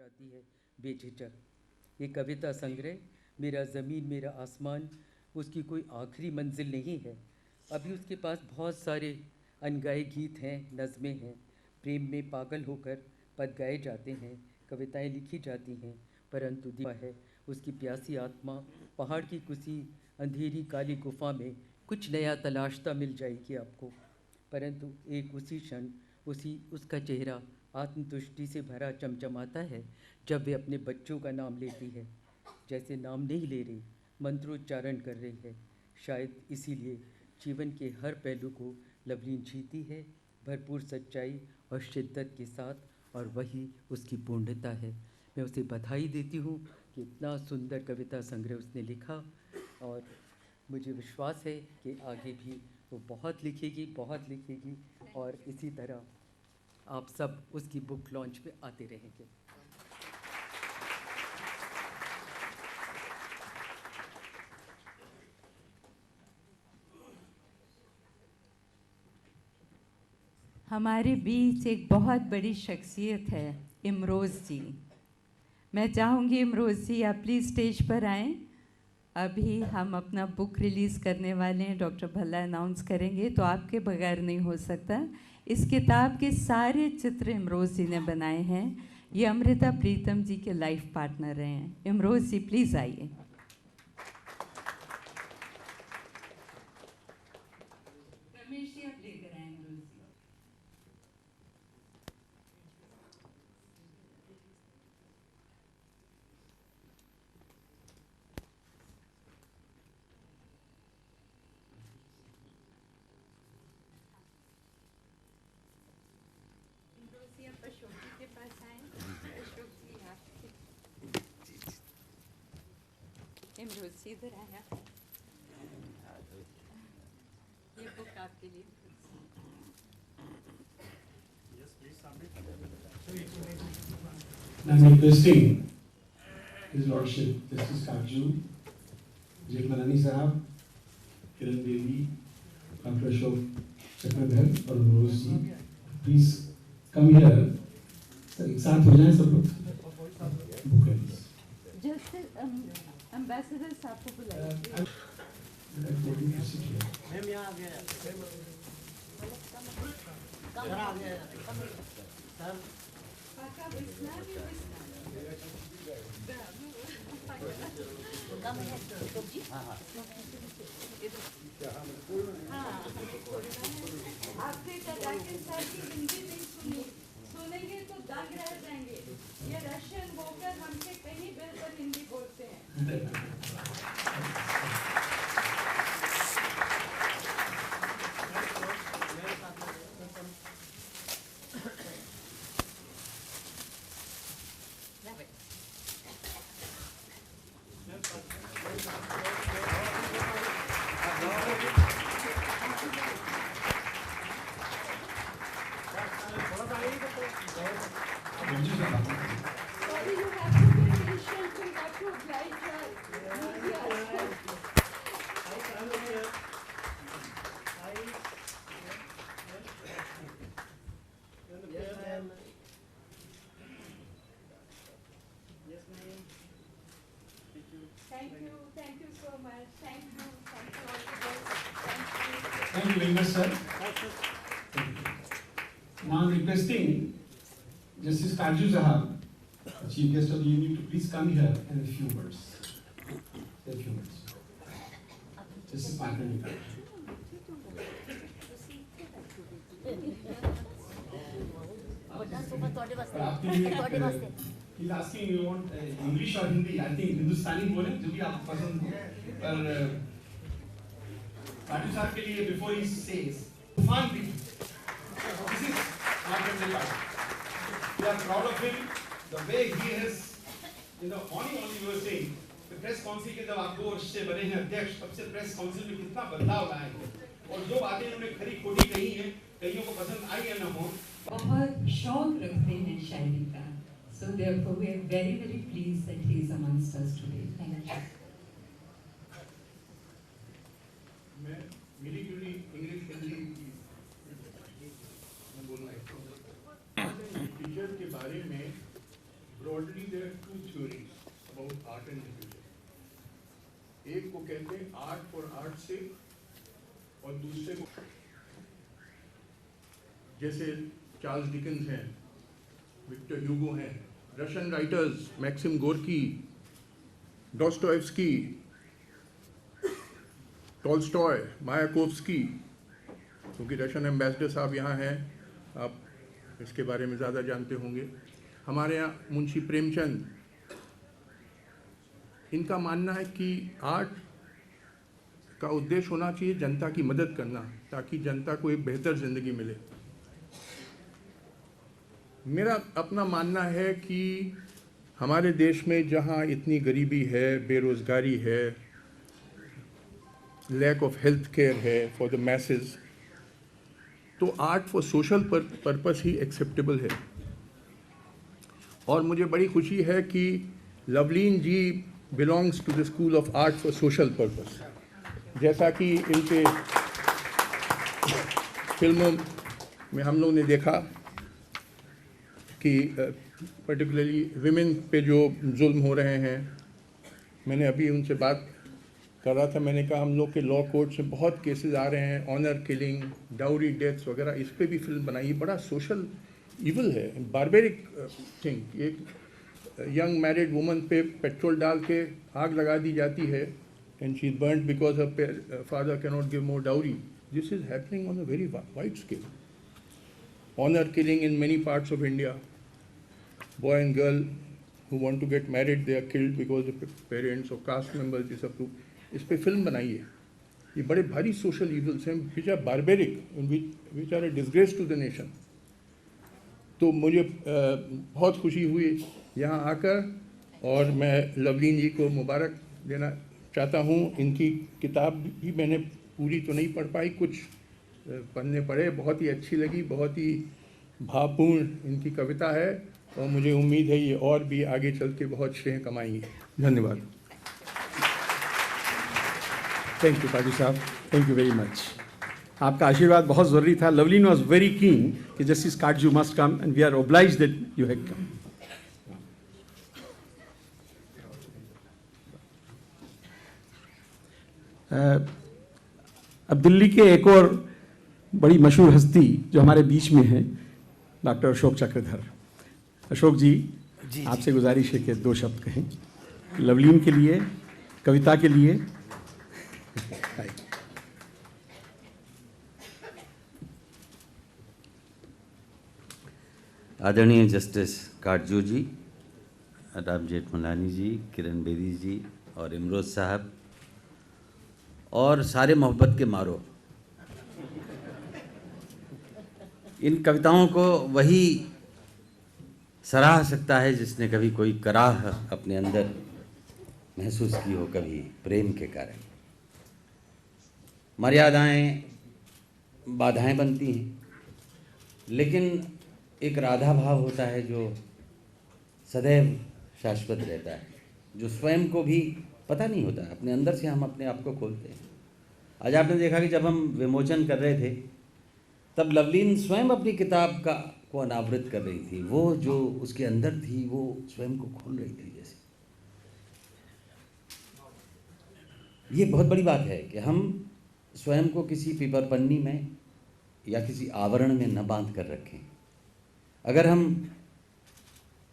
आती है बेझिझक। ये कविता संग्रह मेरा ज़मीन मेरा आसमान उसकी कोई आखिरी मंजिल नहीं है। अभी उसके पास बहुत सारे अनगाए गीत हैं, नज़में हैं। प्रेम में पागल होकर पद गाए जाते हैं, कविताएं लिखी जाती हैं, परंतु दीवा है उसकी प्यासी आत्मा पहाड़ की किसी अंधेरी काली गुफा में कुछ नया तलाशता मिल जाएगी आपको। परंतु एक उसी क्षण उसका चेहरा आत्मतुष्टि से भरा चमचमाता है जब वे अपने बच्चों का नाम लेती है, जैसे नाम नहीं ले रही, मंत्रोच्चारण कर रही है। शायद इसीलिए जीवन के हर पहलू को लवलीन जीती है, भरपूर सच्चाई और शिद्दत के साथ, और वही उसकी पूर्णता है। मैं उसे बधाई देती हूँ कि इतना सुंदर कविता संग्रह उसने लिखा, और मुझे विश्वास है कि आगे भी वो बहुत लिखेगी, और इसी तरह आप सब उसकी बुक लॉन्च पे आते रहेंगे। हमारे बीच एक बहुत बड़ी शख्सियत है, इमरोज़ जी। मैं चाहूँगी इमरोज़ जी आप प्लीज़ स्टेज पर आएँ। अभी हम अपना बुक रिलीज़ करने वाले हैं, डॉक्टर भल्ला अनाउंस करेंगे, तो आपके बगैर नहीं हो सकता। इस किताब के सारे चित्र इमरोज़ जी ने बनाए हैं। ये अमृता प्रीतम जी के लाइफ पार्टनर रहे हैं। इमरोज़ जी प्लीज़ आइए। रमेश जी आप लेकर आए इमरोज़ जी। अशोक जी के पास आए। अशोक जी आप इमरोज़ जी इधर आया। ये बुक आपके लिए। I'm requesting His Lordship Justice Kaju, Jetmalani Sahab, Kiran Devi, Dr. Ashok Chakradhar और Manoj ji, please come here. Sir एक साथ हो जाएं सब लोग। बुक है। जस्ट एम्बेसडर साहब को बुलाइए। मैम यहाँ आ गया सर। पाका बिस्ना भी बिस्ना। कम है तो जी। हाँ हाँ। हाँ आपसे कहा कि सर की हिंदी नहीं सुनी, सुनेंगे तो दंग रह जाएंगे। ये रशियन होकर हमसे कहीं बेहतर हिंदी बोलते हैं। Sorry, you have to be patient. We have to oblige her. Thank you so much. Thank you all the best. Thank you very much, sir. Now I'm requesting Justice Kaju Sahab, Chief Guest of the Union, to please come here in a few words. Say a few words. Justice Parker. He's asking you want English or Hindi. I think Hindustani बोले जो भी आपको पसंद हो। पर काजू साहब के लिए before he says, तूफान भी this is Martin. We are proud of him. The way he has, only you were saying, the press council के जब आपको उससे बने हैं अध्यक्ष, तब से press council में कितना बदलाव लाए हैं, और जो बातें उन्होंने खरी खोटी कही हैं, कईयों को पसंद आई या न हो। बहुत शौक रखते हैं शायरी का, so therefore we are very very pleased that he is amongst us today. Thank you. मैं मिली जुली इंग्लिश हिंदी मैं बोलना टीचर के बारे में broadly there are two theories about art and literature. एक को कहते हैं आर्ट फॉर आर्ट से, और दूसरे को जैसे चार्ल्स डिकेंस हैं, विक्टर ह्यूगो हैं, Russian writers Maxim Gorky, Dostoevsky, Tolstoy, Mayakovsky, क्योंकि रशियन एम्बेसडर साहब यहाँ हैं, आप इसके बारे में ज़्यादा जानते होंगे। हमारे यहाँ मुंशी प्रेमचंद, इनका मानना है कि आर्ट का उद्देश्य होना चाहिए जनता की मदद करना, ताकि जनता को एक बेहतर ज़िंदगी मिले। मेरा अपना मानना है कि हमारे देश में जहाँ इतनी गरीबी है, बेरोज़गारी है, लैक ऑफ हेल्थ केयर है फॉर द मैसेज, तो आर्ट फॉर सोशल पर्पस ही एक्सेप्टेबल है। और मुझे बड़ी खुशी है कि Lovleen ji belongs to the school of art for social purpose. जैसा कि इनके फिल्मों में हम लोग ने देखा कि पर्टिकुलरली विमेन पे जो जुल्म हो रहे हैं, मैंने अभी उनसे बात कर रहा था, मैंने कहा हम लोग के लॉ कोर्ट से बहुत केसेस आ रहे हैं, ऑनर किलिंग, डाउरी डेथ्स वगैरह, इस पे भी फिल्म बनाई। बड़ा सोशल इवल है, बारबेरिक थिंग। एक यंग मैरिड वुमन पे पेट्रोल डाल के आग लगा दी जाती है, and she is burned because her father can not give more dowry. This is happening on a very wide scale. Honour killing in many parts of India, boy and girl who want to get married, they are killed because the parents or caste members disapprove. इस पे film बनाई है। ये बड़े भारी social evils हैं which are barbaric, which are a disgrace to the nation. तो मुझे बहुत खुशी हुई यहाँ आकर, और मैं लवलीन जी को मुबारक देना चाहता हूँ। इनकी किताब भी मैंने पूरी तो नहीं पढ़ पाई, कुछ पढ़ने पड़े, बहुत ही अच्छी लगी, बहुत ही भावपूर्ण इनकी कविता है, और मुझे उम्मीद है ये और भी आगे चल के बहुत श्रेय कमाएंगे। धन्यवाद। थैंक यू पाटिल साहब, थैंक यू वेरी मच। आपका आशीर्वाद बहुत ज़रूरी था। लवलीन वॉज वेरी कीन कि justice Katju must come, and we are obliged that you have come. अब दिल्ली के एक और बड़ी मशहूर हस्ती जो हमारे बीच में है, डॉक्टर अशोक चक्रधर। अशोक जी, आपसे गुजारिश है कि 2 शब्द कहें लवलीन के लिए, कविता के लिए। आदरणीय जस्टिस काटजू जी, राम जेठमलानी जी, किरण बेदी जी और इमरोज साहब, और सारे मोहब्बत के मारो, इन कविताओं को वही सराह सकता है जिसने कभी कोई कराह अपने अंदर महसूस की हो, कभी प्रेम के कारण। मर्यादाएं बाधाएं बनती हैं, लेकिन एक राधा भाव होता है जो सदैव शाश्वत रहता है, जो स्वयं को भी पता नहीं होता, अपने अंदर से हम अपने आप को खोलते हैं। आज आपने देखा कि जब हम विमोचन कर रहे थे, तब लवलीन स्वयं अपनी किताब को अनावृत कर रही थी। वो जो उसके अंदर थी, वो स्वयं को खोल रही थी जैसे। ये बहुत बड़ी बात है कि हम स्वयं को किसी पेपर पन्नी में या किसी आवरण में न बांध कर रखें। अगर हम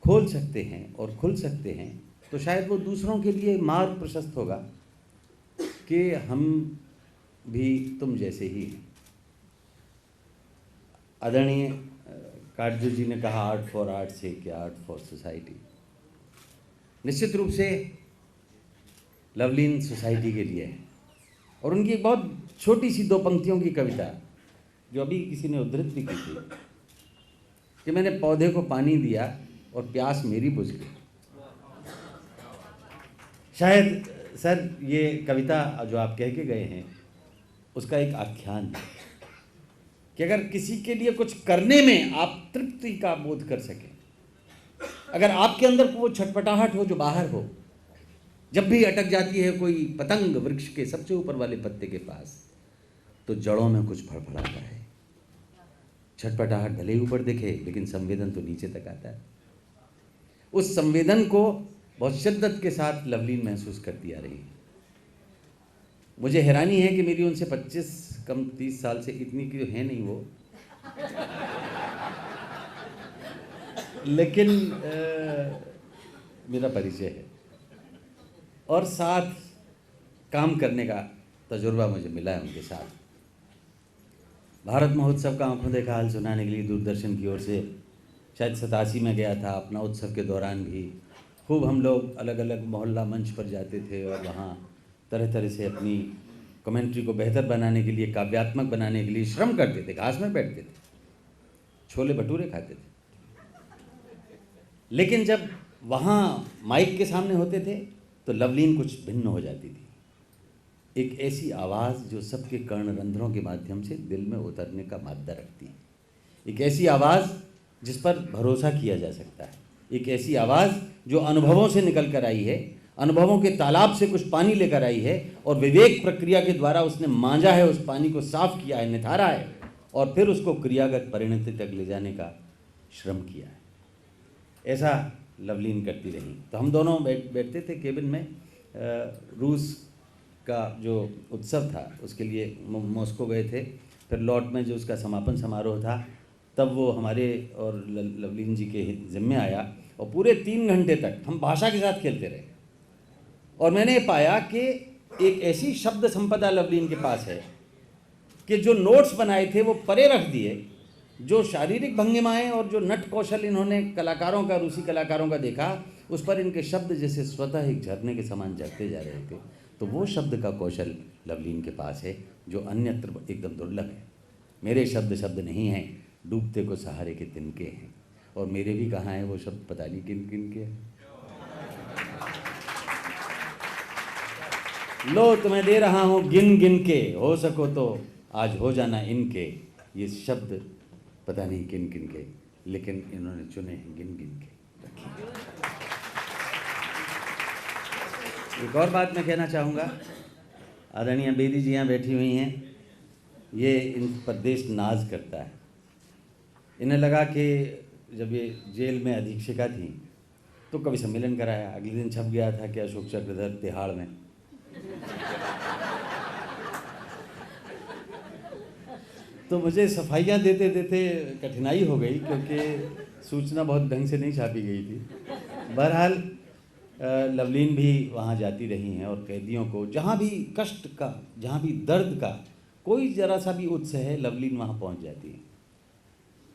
खोल सकते हैं और खुल सकते हैं, तो शायद वो दूसरों के लिए मार्ग प्रशस्त होगा कि हम भी तुम जैसे ही हैं। आदरणीय काटजू जी ने कहा आर्ट फॉर आर्ट से क्या आर्ट फॉर सोसाइटी। निश्चित रूप से लवलीन सोसाइटी के लिए है, और उनकी एक बहुत छोटी सी 2 पंक्तियों की कविता जो अभी किसी ने उद्धृत भी की थी कि मैंने पौधे को पानी दिया और प्यास मेरी बुझ गई। शायद सर ये कविता जो आप कह के गए हैं उसका एक आख्यान है कि अगर किसी के लिए कुछ करने में आप तृप्ति का बोध कर सकें, अगर आपके अंदर वो छटपटाहट हो जो बाहर हो, जब भी अटक जाती है कोई पतंग वृक्ष के सबसे ऊपर वाले पत्ते के पास, तो जड़ों में कुछ फड़फड़ाता है। छटपटाहट भले ही ऊपर दिखे, लेकिन संवेदन तो नीचे तक आता है। उस संवेदन को बहुत शिद्दत के साथ लवलीन महसूस करती आ रही है। मुझे हैरानी है कि मेरी उनसे 25 कम 30 साल से इतनी की है नहीं वो, लेकिन मेरा परिचय है और साथ काम करने का तजुर्बा मुझे मिला है उनके साथ। भारत महोत्सव का आंखों देखा हाल सुनाने के लिए दूरदर्शन की ओर से शायद 87 में गया था। अपना उत्सव के दौरान भी खूब हम लोग अलग अलग मोहल्ला मंच पर जाते थे और वहाँ तरह तरह से अपनी कमेंट्री को बेहतर बनाने के लिए, काव्यात्मक बनाने के लिए श्रम करते थे। घास में बैठते थे, छोले भटूरे खाते थे। लेकिन जब वहाँ माइक के सामने होते थे तो लवलीन कुछ भिन्न हो जाती थी। एक ऐसी आवाज़ जो सबके कर्णरंध्रों के माध्यम से दिल में उतरने का मादा रखती है। एक ऐसी आवाज़ जिस पर भरोसा किया जा सकता है। एक ऐसी आवाज़ जो अनुभवों से निकल कर आई है, अनुभवों के तालाब से कुछ पानी लेकर आई है और विवेक प्रक्रिया के द्वारा उसने मांझा है, उस पानी को साफ किया है, निथारा है और फिर उसको क्रियागत परिणति तक ले जाने का श्रम किया है। ऐसा लवलीन करती रही। तो हम दोनों बैठते थे केबिन में। रूस का जो उत्सव था उसके लिए मॉस्को गए थे। फिर लौट में जो उसका समापन समारोह था तब वो हमारे और लवलीन जी के ज़िम्मे आया और पूरे 3 घंटे तक हम भाषा के साथ खेलते रहे। और मैंने पाया कि एक ऐसी शब्द संपदा लवलीन के पास है कि जो नोट्स बनाए थे वो परे रख दिए, जो शारीरिक भंगिमाएं और जो नट कौशल इन्होंने कलाकारों का, रूसी कलाकारों का देखा, उस पर इनके शब्द जैसे स्वतः एक झरने के समान झरते जा रहे थे। तो वो शब्द का कौशल लवलीन के पास है जो अन्यत्र एकदम दुर्लभ है। मेरे शब्द शब्द नहीं हैं, डूबते को सहारे के तिनके हैं। और मेरे भी कहाँ हैं वो शब्द, पता नहीं किन किन के हैं। लो तुम्हें दे रहा हूँ गिन गिन के, हो सको तो आज हो जाना इनके। ये शब्द पता नहीं किन किन के, लेकिन इन्होंने चुने हैं गिन गिन के। एक और बात मैं कहना चाहूँगा, आदरणीय बेदी जी यहाँ बैठी हुई हैं, ये इन पर देश नाज करता है। इन्हें लगा कि जब ये जेल में अधीक्षिका थी तो कवि सम्मेलन कराया। अगले दिन छप गया था कि अशोक चक्रधर तिहाड़ में। तो मुझे सफाइयाँ देते देते कठिनाई हो गई क्योंकि सूचना बहुत ढंग से नहीं छापी गई थी। बहरहाल लवलीन भी वहाँ जाती रही हैं और कैदियों को जहाँ भी कष्ट का, जहाँ भी दर्द का कोई ज़रा सा भी उत्सव है, लवलीन वहाँ पहुँच जाती है।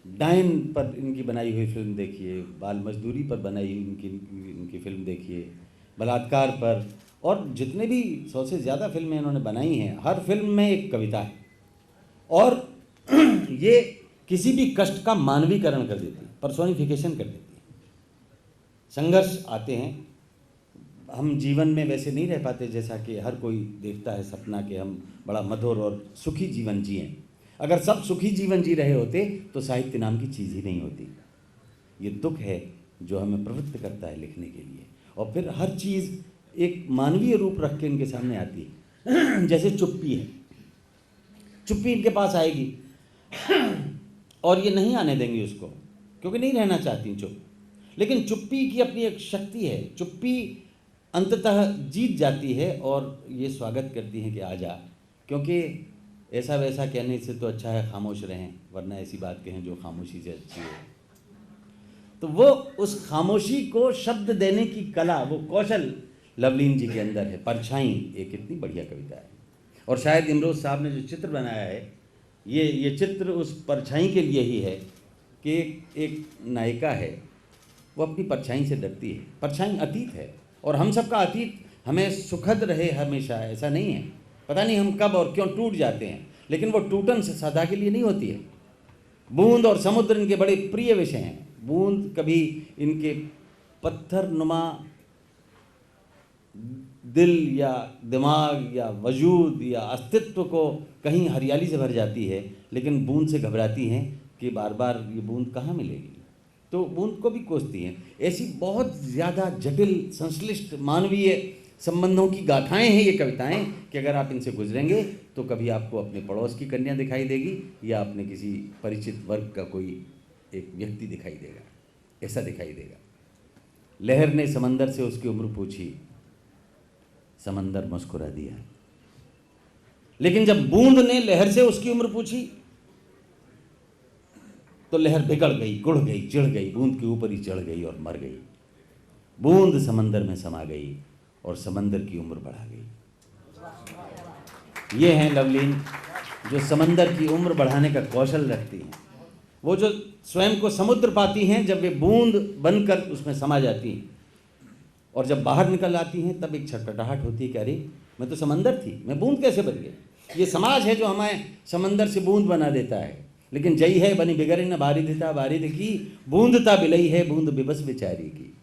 डाइन पर इनकी बनाई हुई फिल्म देखिए, बाल मजदूरी पर बनाई इनकी फिल्म देखिए, बलात्कार पर, और जितने भी 100 से ज़्यादा फिल्में इन्होंने बनाई हैं, हर फिल्म में एक कविता है और ये किसी भी कष्ट का मानवीकरण कर देती है, पर्सोनिफिकेशन कर देती है। संघर्ष आते हैं, हम जीवन में वैसे नहीं रह पाते जैसा कि हर कोई देखता है सपना कि हम बड़ा मधुर और सुखी जीवन जिएं। अगर सब सुखी जीवन जी रहे होते तो साहित्य नाम की चीज़ ही नहीं होती। ये दुख है जो हमें प्रवृत्त करता है लिखने के लिए, और फिर हर चीज़ एक मानवीय रूप रख के इनके सामने आती है। जैसे चुप्पी है, चुप्पी इनके पास आएगी और ये नहीं आने देंगे उसको, क्योंकि नहीं रहना चाहती चुप। लेकिन चुप्पी की अपनी एक शक्ति है, चुप्पी अंततः जीत जाती है और ये स्वागत करती है कि आ जा, क्योंकि ऐसा वैसा कहने से तो अच्छा है खामोश रहें, वरना ऐसी बात कहें जो खामोशी से अच्छी हो। तो वो उस खामोशी को शब्द देने की कला, वो कौशल लवलीन जी के अंदर है। परछाई एक इतनी बढ़िया कविता है, और शायद इमरोज साहब ने जो चित्र बनाया है, ये चित्र उस परछाई के लिए ही है कि एक नायिका है, वो अपनी परछाई से डरती है। परछाई अतीत है और हम सबका अतीत हमें सुखद रहे हमेशा, ऐसा नहीं है। पता नहीं हम कब और क्यों टूट जाते हैं, लेकिन वो टूटन से सदा के लिए नहीं होती है। बूंद और समुद्र इनके बड़े प्रिय विषय हैं। बूंद कभी इनके पत्थर नुमा दिल या दिमाग या वजूद या अस्तित्व को कहीं हरियाली से भर जाती है, लेकिन बूंद से घबराती हैं कि बार बार ये बूंद कहाँ मिलेगी, तो बूंद को भी कोसती हैं। ऐसी बहुत ज़्यादा जटिल संश्लिष्ट मानवीय संबंधों की गाथाएं हैं ये कविताएं कि अगर आप इनसे गुजरेंगे तो कभी आपको अपने पड़ोस की कन्या दिखाई देगी या अपने किसी परिचित वर्ग का कोई एक व्यक्ति दिखाई देगा, ऐसा दिखाई देगा। लहर ने समंदर से उसकी उम्र पूछी, समंदर मुस्कुरा दिया। लेकिन जब बूंद ने लहर से उसकी उम्र पूछी तो लहर बिगड़ गई, गुड़ गई, चिढ़ गई, बूंद के ऊपर ही चढ़ गई और मर गई। बूंद समंदर में समा गई और समंदर की उम्र बढ़ा गई। ये हैं लवलीन, जो समंदर की उम्र बढ़ाने का कौशल रखती हैं। वो जो स्वयं को समुद्र पाती हैं, जब वे बूंद बनकर उसमें समा जाती हैं और जब बाहर निकल आती हैं तब एक छटपटाहट होती है कि अरे मैं तो समंदर थी, मैं बूंद कैसे बन गई। ये समाज है जो हमें समंदर से बूंद बना देता है। लेकिन जई है बनी बिगड़ न बारिधता बारिध की, बूंदता बिलई है बूंद बिबस बेचारी की।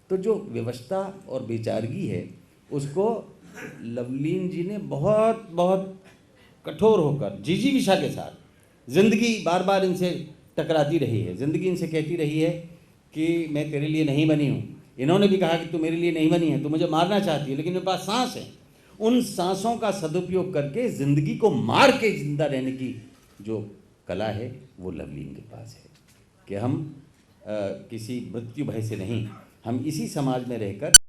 तो जो व्यवस्था और बेचारगी है उसको लवलीन जी ने बहुत बहुत कठोर होकर जीजी विशा के साथ, जिंदगी बार बार इनसे टकराती रही है, जिंदगी इनसे कहती रही है कि मैं तेरे लिए नहीं बनी हूँ। इन्होंने भी कहा कि तू मेरे लिए नहीं बनी है, तू मुझे मारना चाहती है, लेकिन मेरे पास सांस है। उन सांसों का सदुपयोग करके जिंदगी को मार के जिंदा रहने की जो कला है वो लवलीन के पास है कि हम किसी मृत्यु भय से नहीं, हम इसी समाज में रहकर